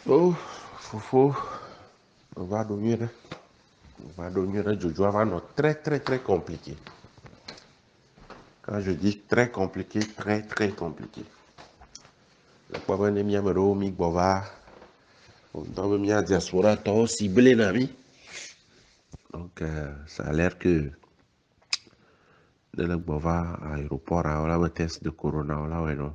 Oh, Fofo, on va dormir. On va dormir. Jojo va être très, très, très compliqué. Quand je dis très compliqué, très, très compliqué. Le problème est que mi bova. On doit bien diaspora, toi ciblé nami. Donc, ça a l'air que de la bova à l'aéroport, on a un test de corona, on a ouais non.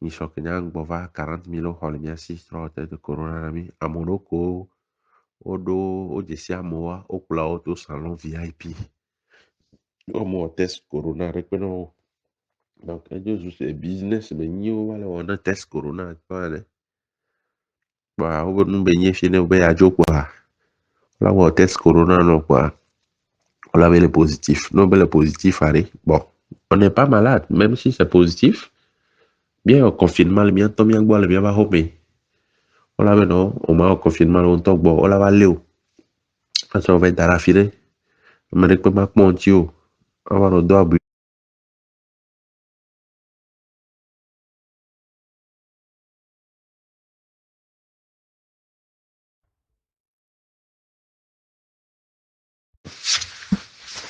Ni choc n'y a un bova 40 000 euros, bien 6 test de corona nami. À Monaco, au Jessia Moa, au Cloud, au salon VIP. Au test corona, reconnaît. Donc, c'est business, mais nous, on a test corona. Bah, on nous baigner chez nous, à quoi. Là, on test corona, non, quoi. On avait le positif. Non, ben, le positif, allez. Bon, on n'est pas malade, même si c'est positif. Bien, au confinement, le bien, tant bien, le bien, va homer. On l'avait, non, au moins, au confinement, on tombe, bon, on l'avait léo. Parce qu'on va être à la file. On m'a dit que ma montie, on va nous donner.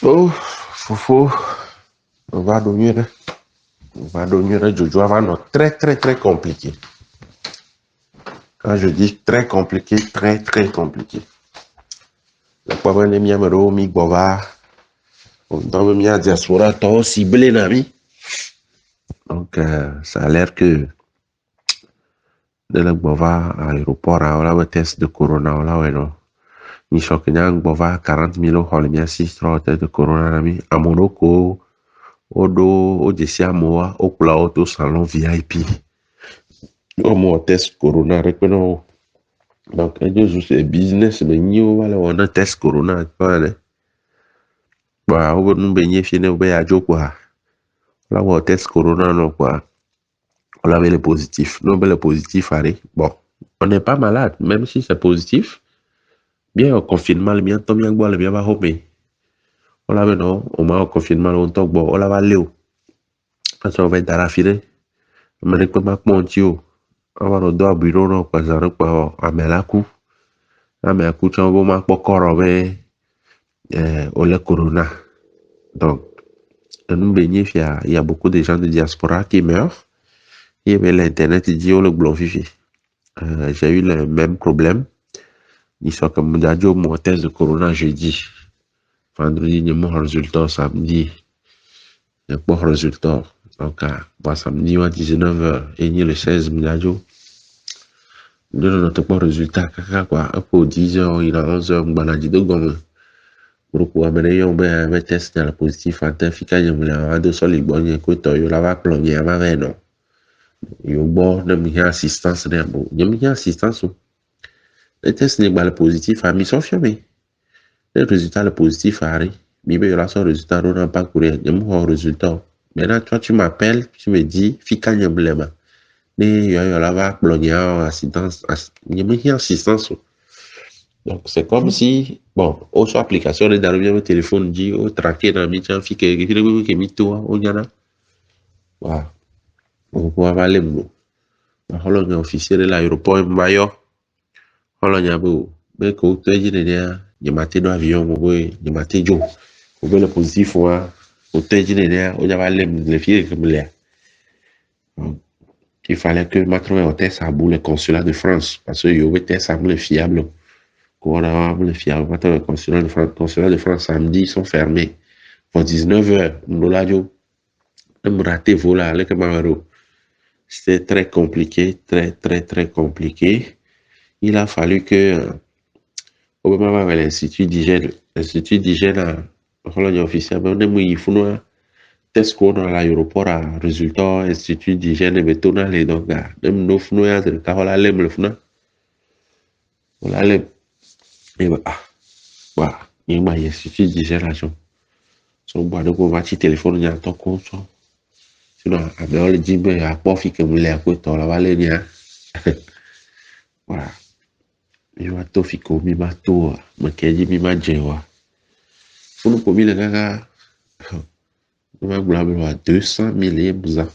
Oh, Fofo, on va dormir. On va dormir. Jojo va être très, très, très compliqué. Quand je dis très compliqué, très, très compliqué. Le problème est que mi bova. On doit bien diaspora, toi ciblé nami. Donc, ça a l'air que de la bova à l'aéroport, on a un test de corona, on a ouais non. Ni choc n'y a un bova 40 000 euros, bien 6 test de corona nami. À Monaco, au Jessia Moa, au Cloud, au salon VIP. Au test corona, reconnaît. Donc, c'est business, mais nous, on a test corona. Bah, on nous baigner chez nous, à quoi. Là, on test corona, non, quoi. On avait le positif. Non, ben, le positif, allez. Bon, on n'est pas malade, même si c'est positif. Bien, au confinement, le bien, tant bien, le bien, va homer. On l'avait, non, au moins, au confinement, on tombe, bon, on l'avait léo. Parce qu'on va être à la file. On m'a dit que ma montie, on va nous donner un bureau, non, parce qu'on a mis la coupe. On a mis la coupe, on va m'en corps, au le corona. Donc, nous baigner, il y a beaucoup de gens de diaspora qui meurent. Et bien, l'Internet, il dit, oh, le glorifié. J'ai eu le même problème. Ils sont comme Diadio, mon test de corona jeudi. Vendredi, il y a mon résultat samedi. Il n'y a pas de résultat. Donc, samedi, à 19h, et le 16, Diadio. Nous n'avons pas de résultat. Quoi. Après 10h, il a 11h, on a dit de gomme. Pour pouvoir mener un test dans le positif, en efficace, il y a deux sols, il y a écoute, il y a la plombier, il y a non. Il y a bon, il y a assistance, il y a assistance. Le test n'est pas le positif, à mission fermée. Le résultat le positif arrive. Mais il y a son résultat, on n'a pas couru. Il y a mon résultat. Maintenant, toi, tu m'appelles, tu me dis, fika n'y a blema. Il y a là-bas, assistance, il y a assistance. Donc, c'est comme si, bon, au soit application, on est dans le téléphone, dit, au traqué dans le métier, fika, qui est toi, on y en a. Voilà. On peut avoir les mots. On a officiel de l'aéroport, on a beau. Mais quand tu es dit, il y a maté dans l'avion, il y a maté Joe. On veut le positif, au téléginéraire, on y avait les filles comme l'air. Il fallait que ma trouvé un test à bout le consulat de France, parce qu'il y avait test à bout le fiable. Quand on a le fiable, le consulat de France samedi, ils sont fermés. Pour 19h, nous l'avons raté, voilà, avec Mamaro. C'était très compliqué, très, très, très compliqué. Il a fallu que, au moment où l'Institut d'hygiène, officiellement, on il faut nous test qu'on a à l'aéroport à résultat institut d'hygiène et bétonal et donc même nos fnous à le cas la lem le fna la lem et bah il m'a institut d'hygiène là so bois donc on va ci téléphone y a ton compte sinon avec le dit ben à pas fi que me l'air ko to la vale ni voilà il va to fi ko mi ma to ma keji mi ma jewa pour ko mi le gaga on va blabla 200 000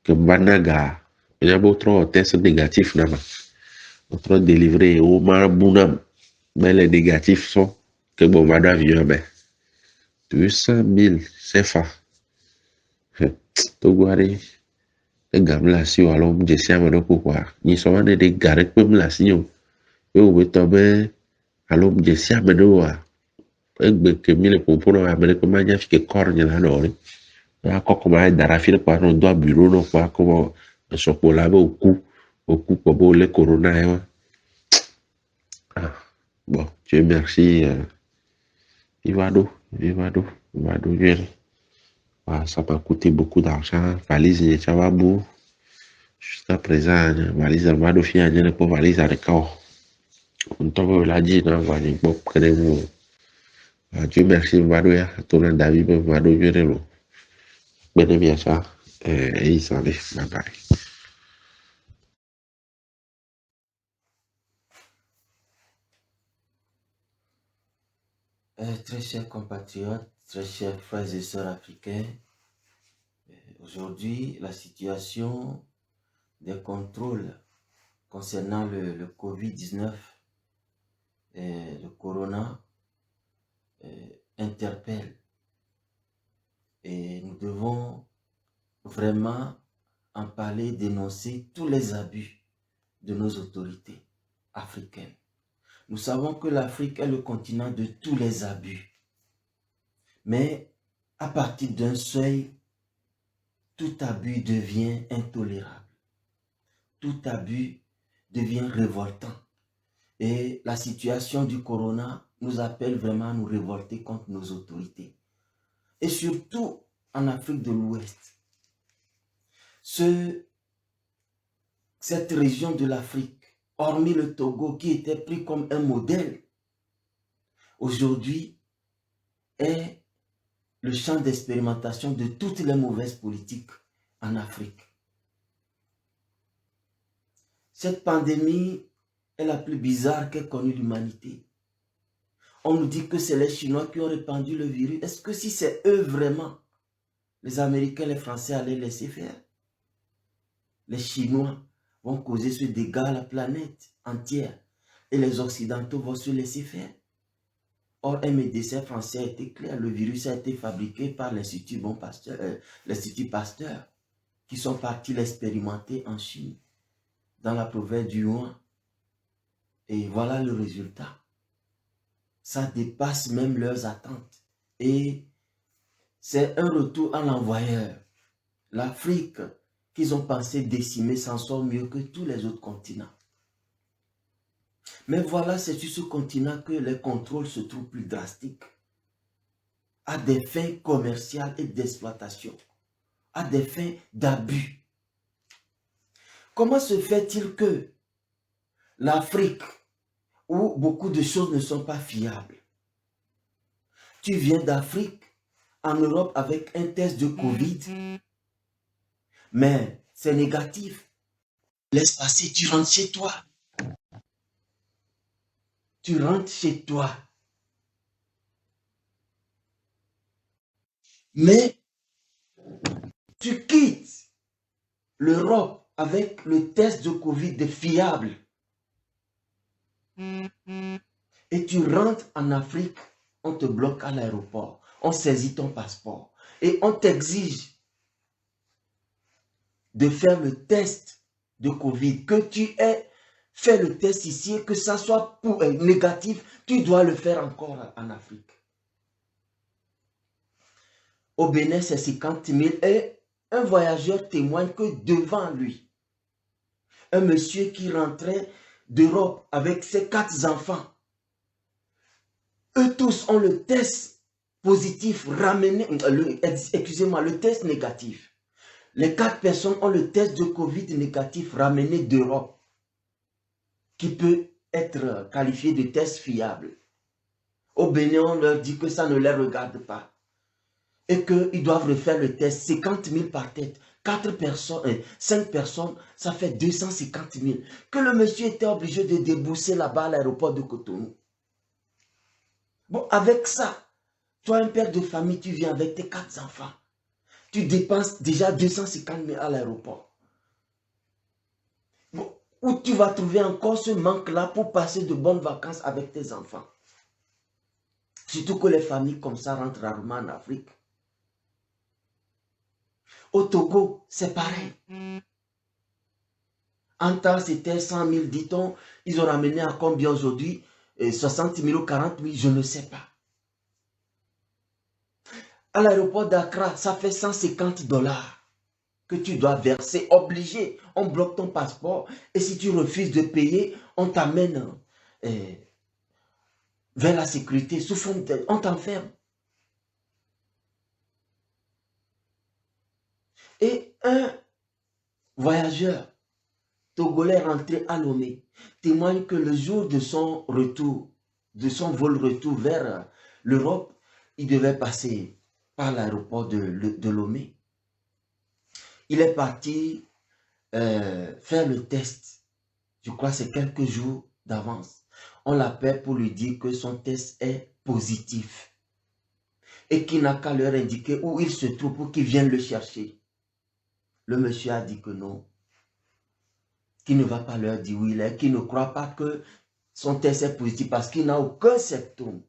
que banaga il y a beau trop test négatif là-bas. en train de délivrer au Marabounam. Mais les négatifs sont que bon, madame vient, ben, 200 000 CFA. Toguari, le gamme là, si on a l'homme, je sais à mon pourquoi. Ils sont en train de garer comme là, si on veut tomber à l'homme, je sais à mon pourquoi. Que mille pour la Amérique, comment il y a fait que corne là, non? Là, comment il y a d'arracher quoi, on doit bureau, non, quoi, comment on se pour là, au coup, pour le corona, ah, bon, Dieu merci, Vivado, Vivado, Vivado, ça m'a coûté beaucoup d'argent, valise, et ça va beau. Jusqu'à présent, valise, Vivado, fille, pour valise avec corps. On t'envoie la dit, non, voilà, bon, prenez-vous. Dieu merci, Vivado, ya, tournant David, Vivado, je l'ai. Bien, bien ça, et il s'en est, bye bye. Très chers compatriotes, très chers frères et sœurs africains, aujourd'hui, la situation des contrôles concernant le Covid-19 et le corona interpelle. Et nous devons vraiment en parler, dénoncer tous les abus de nos autorités africaines. Nous savons que l'Afrique est le continent de tous les abus. Mais à partir d'un seuil, tout abus devient intolérable. Tout abus devient révoltant. Et la situation du corona nous appelle vraiment à nous révolter contre nos autorités. Et surtout en Afrique de l'Ouest. Cette région de l'Afrique, hormis le Togo qui était pris comme un modèle, aujourd'hui est le champ d'expérimentation de toutes les mauvaises politiques en Afrique. Cette pandémie est la plus bizarre qu'ait connue l'humanité. On nous dit que c'est les Chinois qui ont répandu le virus. Est-ce que si c'est eux vraiment, les Américains, les Français allaient laisser faire? Les Chinois vont causer ce dégât à la planète entière et les Occidentaux vont se laisser faire. Or, un médecin français a été clair, le virus a été fabriqué par l'Institut Pasteur, qui sont partis l'expérimenter en Chine, dans la province du Wuhan. Et voilà le résultat. Ça dépasse même leurs attentes. Et c'est un retour à l'envoyeur. L'Afrique, qu'ils ont pensé décimer, s'en sort mieux que tous les autres continents. Mais voilà, c'est sur ce continent que les contrôles se trouvent plus drastiques, à des fins commerciales et d'exploitation, à des fins d'abus. Comment se fait-il que l'Afrique, où beaucoup de choses ne sont pas fiables, tu viens d'Afrique, en Europe avec un test de Covid, mais c'est négatif. Laisse passer, tu rentres chez toi. Tu rentres chez toi. Mais tu quittes l'Europe avec le test de Covid fiable. Et tu rentres en Afrique, on te bloque à l'aéroport. On saisit ton passeport. Et on t'exige de faire le test de Covid. Que tu aies fait le test ici et que ça soit négatif, tu dois le faire encore en Afrique. Au Bénin, c'est 50 000 et un voyageur témoigne que devant lui, un monsieur qui rentrait d'Europe avec ses 4 enfants, eux tous ont le test positif ramené, excusez-moi, le test négatif. Les 4 personnes ont le test de Covid négatif ramené d'Europe, qui peut être qualifié de test fiable. Au Bénin, on leur dit que ça ne les regarde pas et qu'ils doivent refaire le test 50 000 par tête. 4 personnes, 5 personnes, ça fait 250 000. Que le monsieur était obligé de débourser là-bas à l'aéroport de Cotonou. Bon, avec ça, toi, un père de famille, tu viens avec tes 4 enfants. Tu dépenses déjà 250 000 à l'aéroport. Bon, où tu vas trouver encore ce manque-là pour passer de bonnes vacances avec tes enfants. Surtout que les familles comme ça rentrent rarement en Afrique. Au Togo, c'est pareil. En temps, c'était 100 000, dit-on. Ils ont ramené à combien aujourd'hui? 60 000 ou 40 000, je ne sais pas. À l'aéroport d'Accra, ça fait 150 $ que tu dois verser, obligé. On bloque ton passeport et si tu refuses de payer, on t'amène vers la sécurité sous forme d'aide. On t'enferme. Et un voyageur togolais rentré à Lomé témoigne que le jour de son retour, de son vol retour vers l'Europe, il devait passer par l'aéroport de Lomé. Il est parti faire le test. Je crois que c'est quelques jours d'avance. On l'appelle pour lui dire que son test est positif et qu'il n'a qu'à leur indiquer où il se trouve pour qu'ils viennent le chercher. Le monsieur a dit que non, qu'il ne va pas leur dire où il est, qu'il ne croit pas que son test est positif parce qu'il n'a aucun symptôme.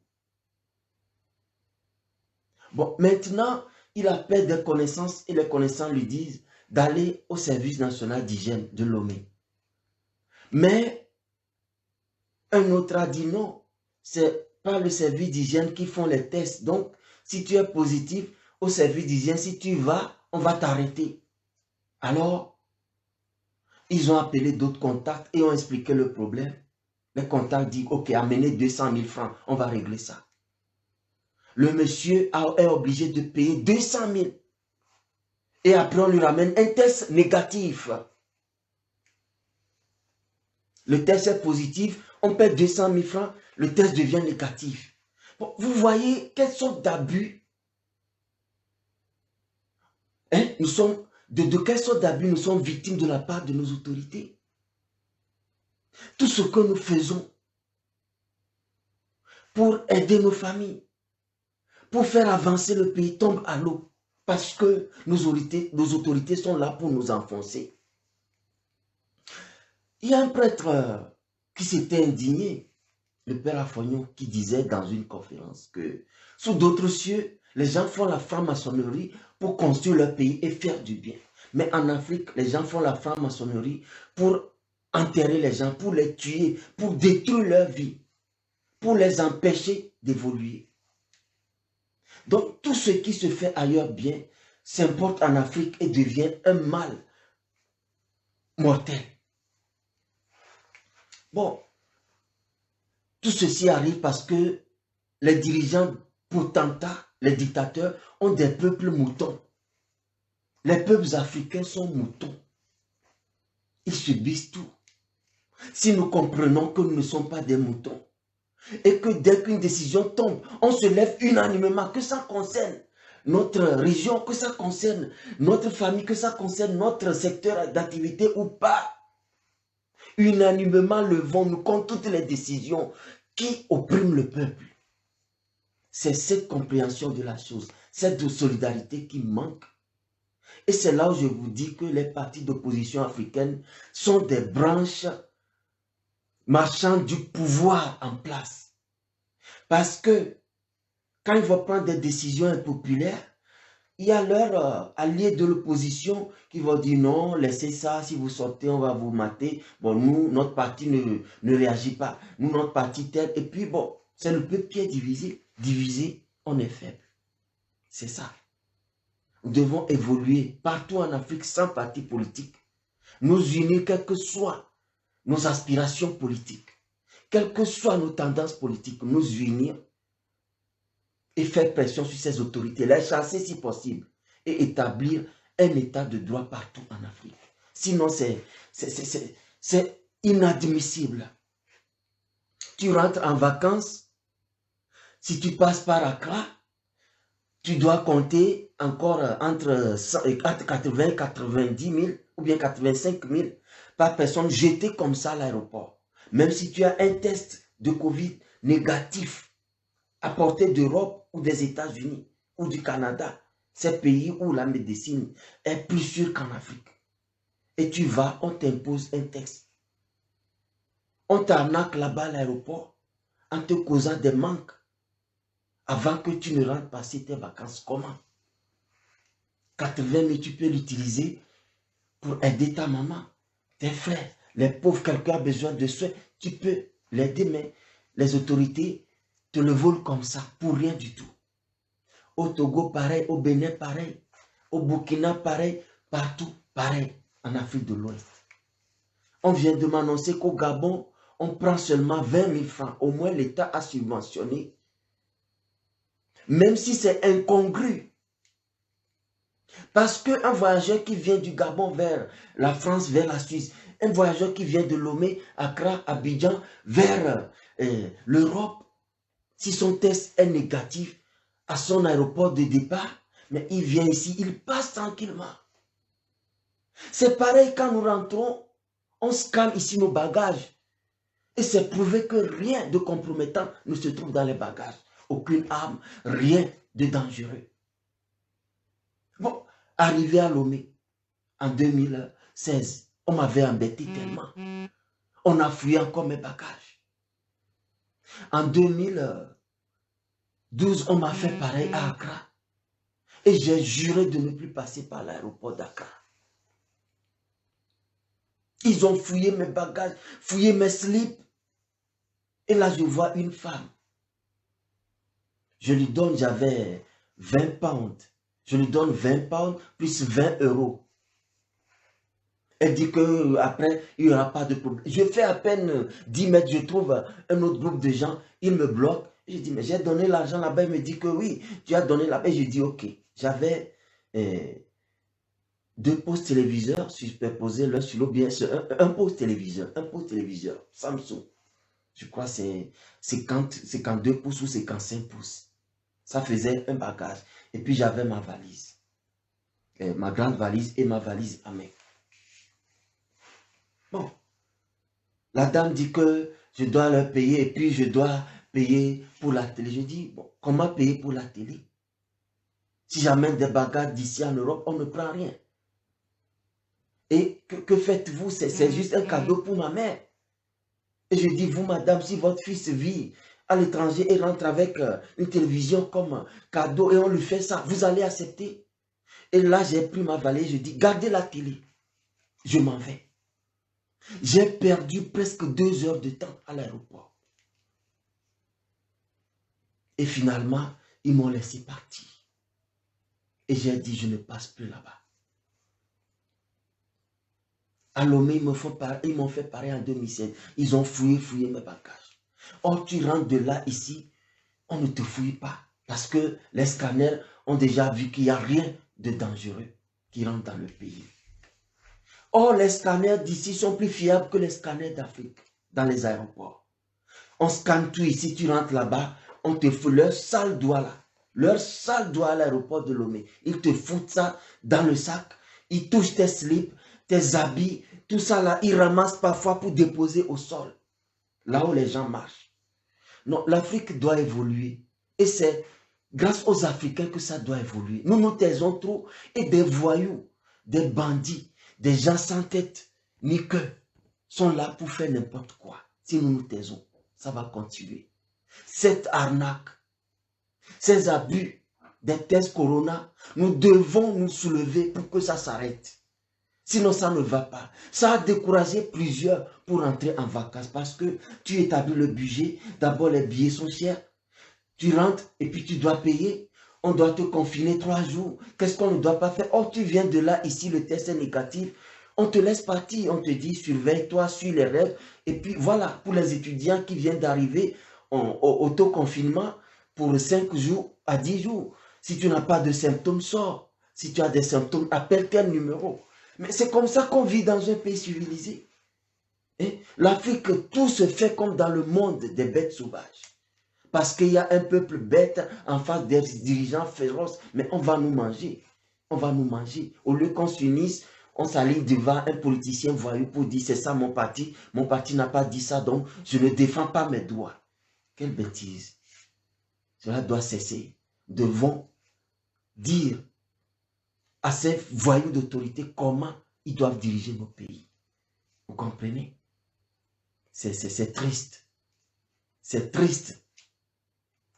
Bon, maintenant, il appelle des connaissances et les connaissances lui disent d'aller au service national d'hygiène de Lomé. Mais un autre a dit non, c'est pas le service d'hygiène qui font les tests. Donc, si tu es positif au service d'hygiène, si tu vas, on va t'arrêter. Alors, ils ont appelé d'autres contacts et ont expliqué le problème. Les contacts disent, ok, amenez 200 000 francs, on va régler ça. Le monsieur est obligé de payer 200 000. Et après, on lui ramène un test négatif. Le test est positif, on paie 200 000 francs, le test devient négatif. Bon, vous voyez quelle sorte d'abus, hein, nous sommes, de quelle sorte d'abus nous sommes victimes de la part de nos autorités. Tout ce que nous faisons pour aider nos familles, pour faire avancer le pays tombe à l'eau parce que nos autorités sont là pour nous enfoncer. Il y a un prêtre qui s'était indigné, le père Afognon, qui disait dans une conférence que sous d'autres cieux, les gens font la franc-maçonnerie pour construire leur pays et faire du bien. Mais en Afrique, les gens font la franc-maçonnerie pour enterrer les gens, pour les tuer, pour détruire leur vie, pour les empêcher d'évoluer. Donc, tout ce qui se fait ailleurs bien s'importe en Afrique et devient un mal mortel. Bon, tout ceci arrive parce que les dirigeants potentats, les dictateurs, ont des peuples moutons. Les peuples africains sont moutons. Ils subissent tout. Si nous comprenons que nous ne sommes pas des moutons, et que dès qu'une décision tombe, on se lève unanimement, que ça concerne notre région, que ça concerne notre famille, que ça concerne notre secteur d'activité ou pas, unanimement levons-nous contre toutes les décisions qui oppriment le peuple. C'est cette compréhension de la chose, cette solidarité qui manque. Et c'est là où je vous dis que les partis d'opposition africaine sont des branches marchand du pouvoir en place. Parce que quand ils vont prendre des décisions impopulaires, il y a leurs alliés de l'opposition qui vont dire non, laissez ça, si vous sortez, on va vous mater. Bon, nous, notre parti ne réagit pas. Nous, notre parti tel. Et puis bon, c'est le peuple qui est divisé. Divisé, on est faible. C'est ça. Nous devons évoluer partout en Afrique sans parti politique. Nous unir, quelles que soient nos aspirations politiques, quelles que soient nos tendances politiques, nous unir et faire pression sur ces autorités, les chasser si possible et établir un état de droit partout en Afrique. Sinon, c'est inadmissible. Tu rentres en vacances, si tu passes par Accra, tu dois compter encore entre 80 et 90 000 ou bien 85 000 par personne jetée comme ça à l'aéroport. Même si tu as un test de Covid négatif apporté d'Europe ou des États-Unis ou du Canada, ces pays où la médecine est plus sûre qu'en Afrique. Et tu vas, on t'impose un test. On t'arnaque là-bas à l'aéroport en te causant des manques avant que tu ne rentres passer tes vacances. Comment? 80 000, tu peux l'utiliser pour aider ta maman, tes frères, les pauvres, quelqu'un a besoin de soins, tu peux l'aider, mais les autorités te le volent comme ça, pour rien du tout. Au Togo, pareil, au Bénin, pareil, au Burkina, pareil, partout, pareil, en Afrique de l'Ouest. On vient de m'annoncer qu'au Gabon, on prend seulement 20 000 francs. Au moins, l'État a subventionné. Même si c'est incongru. Parce qu'un voyageur qui vient du Gabon vers la France, vers la Suisse, un voyageur qui vient de Lomé, Accra, Abidjan, vers l'Europe, si son test est négatif à son aéroport de départ, mais il vient ici, il passe tranquillement. C'est pareil quand nous rentrons, on scanne ici nos bagages. Et c'est prouvé que rien de compromettant ne se trouve dans les bagages. Aucune arme, rien de dangereux. Bon, arrivé à Lomé en 2016, on m'avait embêté tellement. On a fouillé encore mes bagages. En 2012, on m'a fait pareil à Accra. Et j'ai juré de ne plus passer par l'aéroport d'Accra. Ils ont fouillé mes bagages, fouillé mes slips. Et là, je vois une femme. Je lui donne, j'avais 20 pounds. Je lui donne 20 pounds plus 20 euros. Elle dit qu'après, il n'y aura pas de problème. Je fais à peine 10 mètres, je trouve un autre groupe de gens. Ils me bloquent. Je dis, mais j'ai donné l'argent là-bas. Il me dit que oui, tu as donné là-bas. Je dis, ok. J'avais 2 postes téléviseurs superposés l'un sur l'autre. Bien sûr, un poste téléviseur. Un poste téléviseur. Samsung. Je crois que c'est 52 pouces ou 55 pouces. Ça faisait un bagage. Et puis j'avais ma valise. Ma grande valise et ma valise à main. Bon. La dame dit que je dois leur payer et puis je dois payer pour la télé. Je dis, bon, comment payer pour la télé? Si j'amène des bagages d'ici en Europe, on ne prend rien. Et que faites-vous? C'est juste un cadeau pour ma mère. Et je dis, vous, madame, si votre fils vit à l'étranger et rentre avec une télévision comme cadeau et on lui fait ça, vous allez accepter? Et là, j'ai pris ma valise, je dis, gardez la télé. Je m'en vais. J'ai perdu presque 2 heures de temps à l'aéroport. Et finalement, ils m'ont laissé partir. Et j'ai dit, je ne passe plus là-bas. À Lomé, ils m'ont fait pareil en 2016. Ils ont fouillé mes bagages. Or, tu rentres de là, ici, on ne te fouille pas. Parce que les scanners ont déjà vu qu'il n'y a rien de dangereux qui rentre dans le pays. Or, les scanners d'ici sont plus fiables que les scanners d'Afrique, dans les aéroports. On scanne tout ici, tu rentres là-bas, on te fout leur sale doigt là. Leur sale doigt à l'aéroport de Lomé. Ils te foutent ça dans le sac. Ils touchent tes slips, tes habits, tout ça là. Ils ramassent parfois pour déposer au sol. Là où les gens marchent. Non, l'Afrique doit évoluer. Et c'est grâce aux Africains que ça doit évoluer. Nous nous taisons trop. Et des voyous, des bandits, des gens sans tête, ni queue, sont là pour faire n'importe quoi. Si nous nous taisons, ça va continuer. Cette arnaque, ces abus des tests Corona, nous devons nous soulever pour que ça s'arrête. Sinon, ça ne va pas. Ça a découragé plusieurs pour entrer en vacances parce que tu établis le budget. D'abord, les billets sont chers. Tu rentres et puis tu dois payer. On doit te confiner 3 jours. Qu'est-ce qu'on ne doit pas faire? Oh, tu viens de là, ici, le test est négatif. On te laisse partir. On te dit, surveille-toi, suis les règles. Et puis voilà, pour les étudiants qui viennent d'arriver au auto-confinement pour 5 jours à 10 jours. Si tu n'as pas de symptômes, sors. Si tu as des symptômes, appelle tel numéro. Mais c'est comme ça qu'on vit dans un pays civilisé. L'Afrique, tout se fait comme dans le monde des bêtes sauvages. Parce qu'il y a un peuple bête en face des dirigeants féroces. Mais on va nous manger. On va nous manger. Au lieu qu'on s'unisse, on s'aligne devant un politicien voyou pour dire c'est ça mon parti. Mon parti n'a pas dit ça, donc je ne défends pas mes droits. Quelle bêtise. Cela doit cesser. Nous devons dire à ces voyous d'autorité comment ils doivent diriger nos pays. Vous comprenez? C'est triste. C'est triste.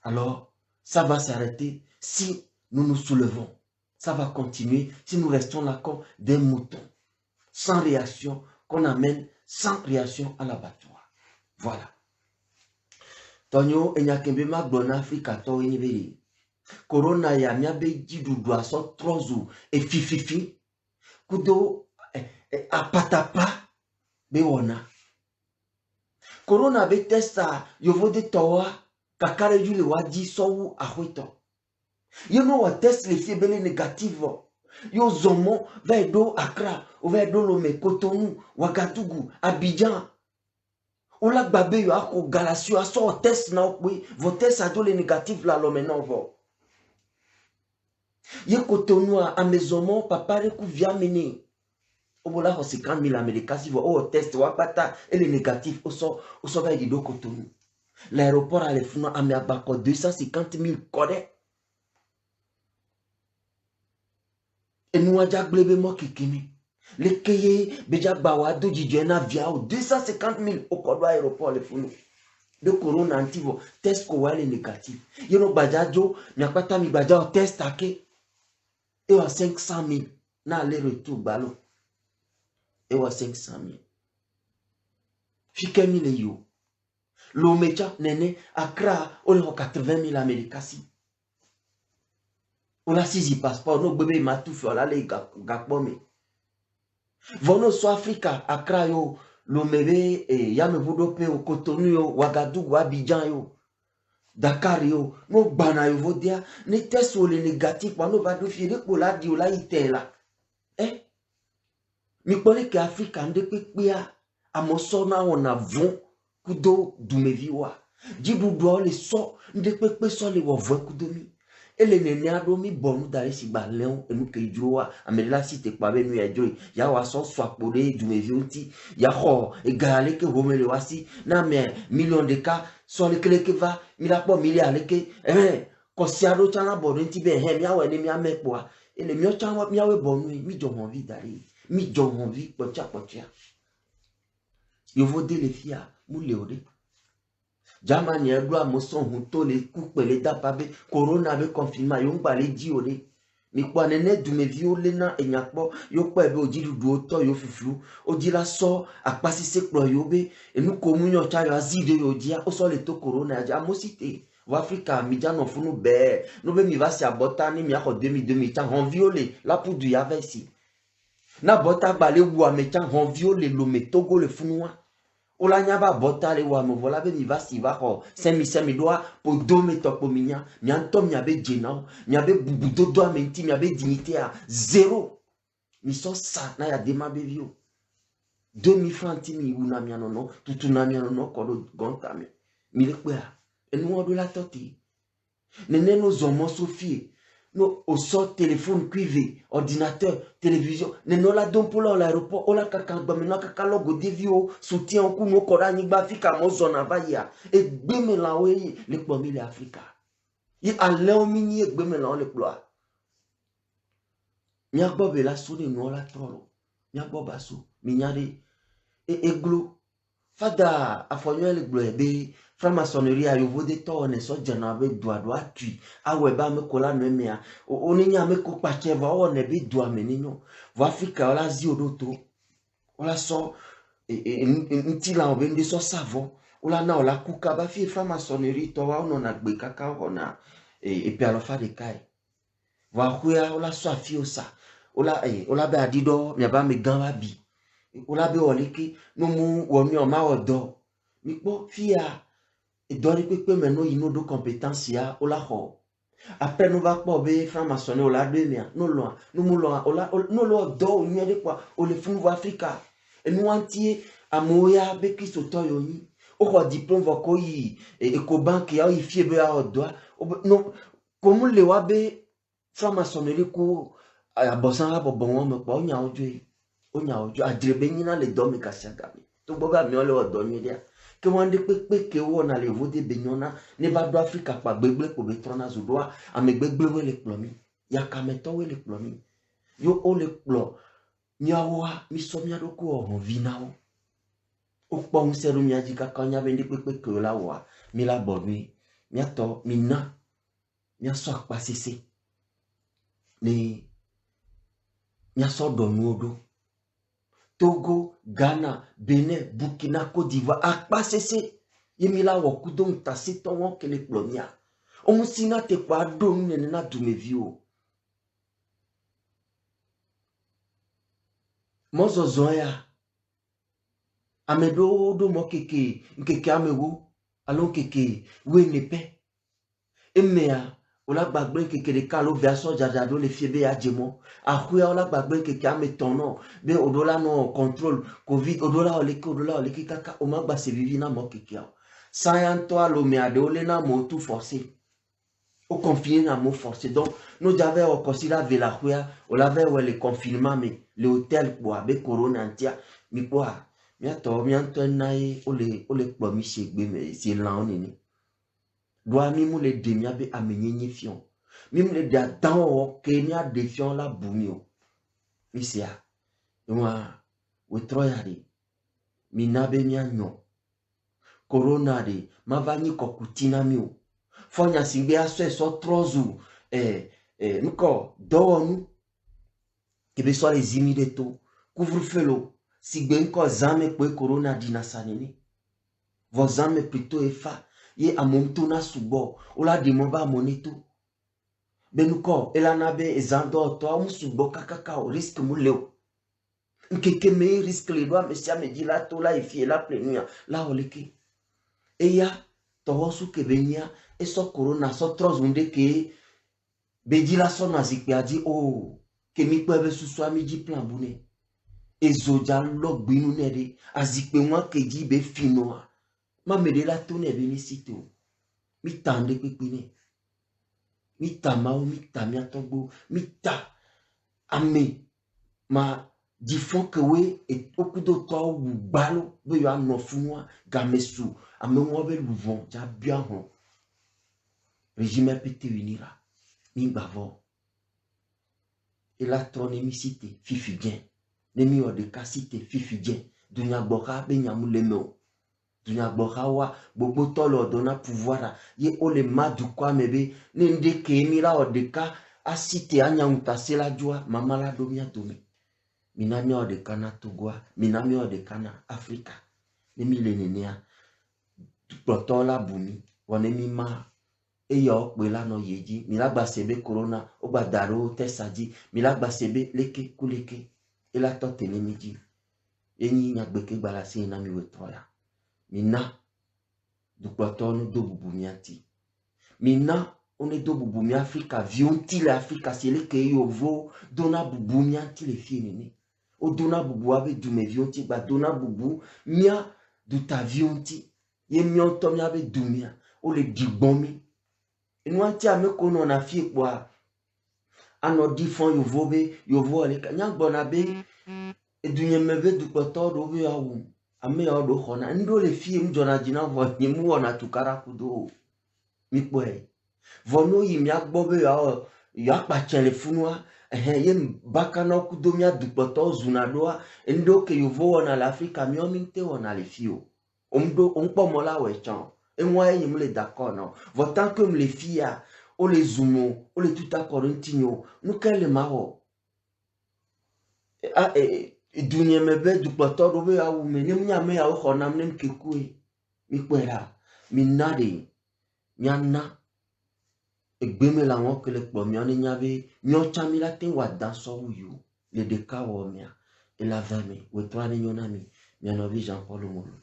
Alors, ça va s'arrêter si nous nous soulevons. Ça va continuer si nous restons là comme des moutons, sans réaction, qu'on amène sans réaction à l'abattoir. Voilà. Tonyo enyakembe magbona Afrika to inibeli. Corona ya miabe jidudu aso trozu e fififi. Kudo apatapa be wona. Corona be testa yovo de towa kakare jule waji sowu ahwito. You know what test les fibres négatives. Yo zomo vedo Accra, vedo Lomé, Cotonou, Ouagadougou, Abidjan. Ola babe yo ako galasio aso test na oui, vos tests a les négatifs la Lomé non vo. Ye Cotonou a mesomo papa reku via mene. Obola ho 50 000 Américains si vo test wa pata et les négatifs oso va di do Cotonou. L'aéroport a les funa a me abako 250 000 codés. Et nous avons blébé moi qui kimi. Les keye, beja bawa do jijena via 250 000 au cordo aéroport les funu. De corona antivo, test ko wale négatif. Yono bajajo, nyakata mi baja test ake. Et wa 500 000. Na aller-retour balo. Et wa 500 000. Fike mille yo. Lomecha nene Accra, ole 80 000 Américains. On a 6 passeports, nos bébés m'a tout fait, on a les gakbome. Vono so Africa, Accra yo, Lomé et Yamebudope yo, Cotonou yo, Ouagadougou, Abidjan yo, Dakar yo, no bana yo vodia, ne test ou les négatifs, no va do fier pour la di ou la ite la. Mi pone que Africa nde pekpea, amosona on a von, kudo dumeviwa. Jidu do le so, nde pekpe so le wavwe kudomi. Et les nénés a domi bon d'aller si baléon et nous qui jouons à me la cité pas ben nous y joué ya wa son soit pour les du mevioti ya ho et galé que vous me le voici na mais millions de cas sont les clés que va mila pas milliard que quand si a d'autres en bon ti ben he mia wa ni mia me quoi et les mio chan wa mia we bon mi jo envie d'aller mi jo envie pocha yo vous les filles mou leode Jamani edwa moson huto le coupe le dapabe corona be confinement yo ngba le di ole mi kwa nene du me vi ole na enyakpo yo pa ebe ojidu du oto yo fufu ojila so apasi se klo yo be enu komunyo cha yo azide yo dia o so le to corona ja mosite wa Africa mi ja no funu be no be mi va si abota ni mi ako 2000 cha on viole la poudre ya va ici na bota gba le wu amecha on viole lo me Togo le funua Ola nyaba bota le wa mo vola be mi va si va ko semi doa pour dome to po minya nyanto mi abe jena mi abe bubudo do amenti mi abe dignité à zéro mi so sa na ya dema be vio 2000 francs ti mi una mi anono tutu na mi anono ko do gonta mi le kwa enu odo la toti nene no zomo sofie no au sort téléphone privé ordinateur télévision nene la don pour l'aéroport ola kaka gbamena kaka logo devio soutien ku no korani gba Africa mo zona vaya e gbeme la we le pomi le Africa yi ale o mini e gbeme la le ploa nya gbo be la so de no la trolo nya gbo baso mi nyade e glo fada afonyo le glo e be franc-maçonnerie a yovo de to ne so jana be doa tui awe ba me kola no mea oni nya me ko pache va o ne be doa me ninyo vo Africa ola zi odoto ola so nti la obe ndi so savo ola na ola kuka ba fi franc-maçonnerie to wa ono na gbe kaka ona e pe alofa de kai va huya ola so afi osa ola be adido mi ba me gan ba bi ola be oleke no mu wo mi o ma odo mi po fia et donner que maintenant il nous de compétences ya ola ho après nous va pas be franc-maçonnerie ola de mia no loin nous moulons ola no lo do ni de quoi o le fun Africa et nous entier amoya be Christo to yo ni o ko diplôme va ko yi e ko banque ya yi fie be a odo no comme le wa be franc-maçonnerie ko a bosan la bon me pa onya ojo adrebe ni na le do me kasanga to boba mi o le odo ni dia que wande pe que on a les voter benyona ne va do Africa pa gbegble ko be trona zodoa ame gbegble we le plomi ya kameto we le plomi yo o le plo nyawa mi so mi adoko o vinao Okpong seru miaji kaka nyabende pepe ke la wa. Mi la bonui. Miato mina. Mia so akpasese. Ni mia so donuodo. Togo, Ghana, Benin, Burkina, Côte d'Ivoire, akpasese. Yemila wakudo mtasi tongo kele plomia. Omusina te kwa donu nenena dumevio. Mozo ya. Amedo do mo keke. Nkeke amewo. Alon keke. We nepe. Emea. Ola gbagbe keke de kalo via so jajado le fiebe ya jemo. Ahuya ola gbagbe keke ame tono. Be odola no control. Covid. Odola oleke kaka. Omagba se vivi na mo keke ya. Sayanto alo me ade ole na mo tout forcé. Au confiné na mo forcé. Donc, nous avons considéré la vela on avait le confinement mais le hôtel quoi be corona antia mi quoi miato nae ole plomi chegbe mais c'est là on est. Doa mi mu le demia be amenyenye fion. Mi mu le de dan o kenya de fion la bumio. Mi sia. Moi we troyari. Mi nabe mi anyo. Corona de ma vani kokutina mio. Fonya singbe aso so trozu nuko dowonu kebe so les imideto couvre-feu lo sigbe nko zame pe corona dinasanini vo zame plutôt efa ye amomto na subo ola de moba moneto benuko elanabe ezando to am subo kakaka o risque mu leo nkeke me risque le doit monsieur me dit là to la efie la plenuya la oleke eya tohosu kebenya eso corona so trozunde ke beji la so na zikpe adi o ke mi pe be susu ami ji plan bune ezoja lo gbinu ne de azikpe won keji be fino ma me de la to ne be ni sito mi tande pepine mi tama o mi tamia togbo mi ta ame ma di fon que we et okudo to wu gbalo be yo ano funwa gamesu ame won be luvon ja bia hon régime pété unira mi bavo et la tronémicité fifi bien nemi odeka cité fifi bien dunya gboka be nyamu lemo dunya gboka wa gbogbo tolo dona pouvoir ye ole madu kwa mebe ne ndeke mira odeka a cité anyamuta sela joa mama la domia domi minami odeka na Togo minami odeka na Afrika nemi lenenea protola bumi wonemi ma eyo pe lana yeji milagba sebe corona ogba daro tesaji milagba sebe leke kuleke ela to telemiji eni nyagbeke gbala se na mi wetroya mina dukpotonu do bubumiati mina one do bubumi Afrika vionti le Afrika sele ke yovo dona bubumiati le fienene o dona bubu ave du me vionti gba dona bubu mia du ta vionti ye mion to mia ave dumia o le digbomi Inwanti ame kono na fie kwa ano difon yovo ale nyagbo na be edunye mebe dukoto do be awu ame ya do khona ndo le fie mjona jina vo nyimu wona tukara kudo mi poe vono yi mi agbo be ya pa telefonwa ye baka na kudo mi dukoto zuna doa ndo ke yovo wona la Afrika mi ominte wona le fio omdo onpo mola we chan. Et moi, je me d'accord, non. Votant comme les filles, ou les zumo, ou les tout à corintino, nous qu'elle est marot. Et d'une mebe du plateau, ou bien, ou mais n'y a mais à ou on a même que coué. Mi kwera, mi nade, miana, et beme la mo que le plomion n'y avait, nyon chamila ten wa danso ou you, les déca ou mia, et la vame, ou toi n'y en a mis, mi en a vu Jean-Paul Molo.